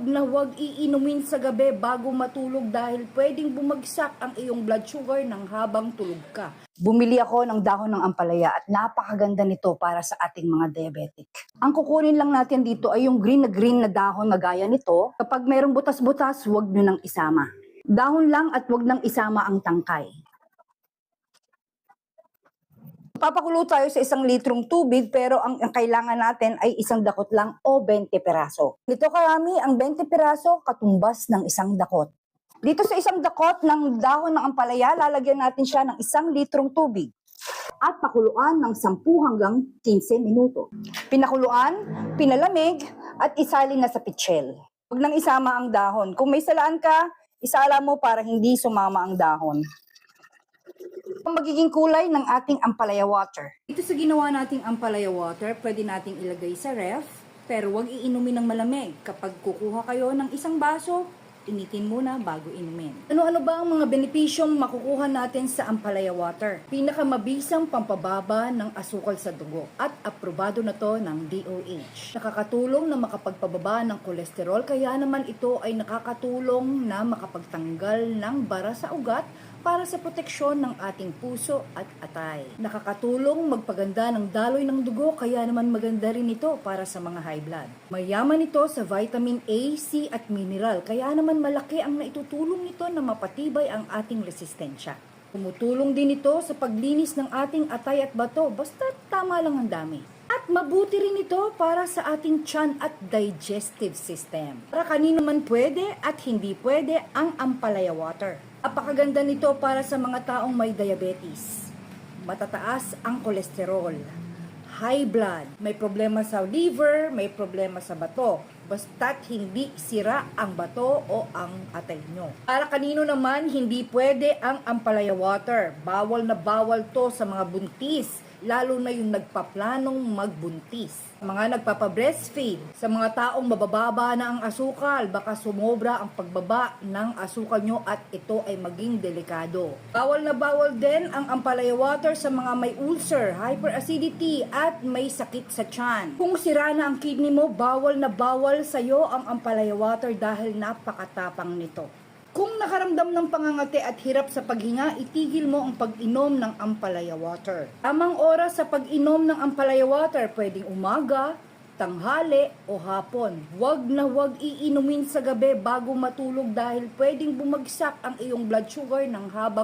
na wag iinumin sa gabi bago matulog dahil pwedeng bumagsak ang iyong blood sugar ng habang tulog ka. Bumili ako ng dahon ng ampalaya at napakaganda nito para sa ating mga diabetic. Ang kukunin lang natin dito ay yung green na dahon na gaya nito. Kapag mayroong butas-butas, huwag nyo nang isama. Dahon lang at huwag nang isama ang tangkay. Papakulo tayo sa 1 litrong tubig pero ang kailangan natin ay 1 dakot lang o 20 peraso. Dito karami ang 20 peraso katumbas ng 1 dakot. Dito sa 1 dakot ng dahon ng ampalaya, lalagyan natin siya ng 1 litrong tubig at pakuluan ng 10 hanggang 15 minuto. Pinakuluan, pinalamig at isalin na sa pitsil. Huwag nang isama ang dahon. Kung may salaan ka, isala mo para hindi sumama ang dahon. Ang magiging kulay ng ating ampalaya water. Ito sa ginawa nating ampalaya water, pwede nating ilagay sa ref, pero huwag iinumin ng malamig. Kapag kukuha kayo ng 1 baso, initin muna bago inumin. Ano-ano ba ang mga benepisyong makukuha natin sa ampalaya water? Pinakamabisang pampababa ng asukal sa dugo at aprobado na to ng DOH. Nakakatulong na makapagpababa ng kolesterol, kaya naman ito ay nakakatulong na makapagtanggal ng bara sa ugat para sa proteksyon ng ating puso at atay. Nakakatulong magpaganda ng daloy ng dugo, kaya naman maganda rin ito para sa mga high blood. Mayaman ito sa vitamin A, C at mineral, kaya naman malaki ang naitutulong nito na mapatibay ang ating resistensya. Tumutulong din ito sa paglinis ng ating atay at bato, basta tama lang ang dami. At mabuti rin ito para sa ating tiyan at digestive system. Para kanino man pwede at hindi pwede ang ampalaya water. Napakaganda nito para sa mga taong may diabetes, matataas ang kolesterol, high blood, may problema sa liver, may problema sa bato, basta't hindi sira ang bato o ang atay nyo. Para kanino naman hindi pwede ang ampalaya water, bawal na bawal to sa mga buntis, lalo na yung nagpaplanong magbuntis. Mga nagpapa-breastfeed, sa mga taong mabababa na ang asukal, baka sumobra ang pagbaba ng asukal nyo at ito ay maging delikado. Bawal na bawal din ang ampalaya water sa mga may ulcer, hyperacidity at may sakit sa tiyan. Kung sira na ang kidney mo, bawal na bawal sa'yo ang ampalaya water dahil napakatapang nito. Kung nakaramdam ng pangangati at hirap sa paghinga, itigil mo ang pag-inom ng ampalaya water. Tamang oras sa pag-inom ng ampalaya water, pwedeng umaga, tanghali o hapon. Huwag na huwag iinumin sa gabi bago matulog dahil pwedeng bumagsak ang iyong blood sugar ng habang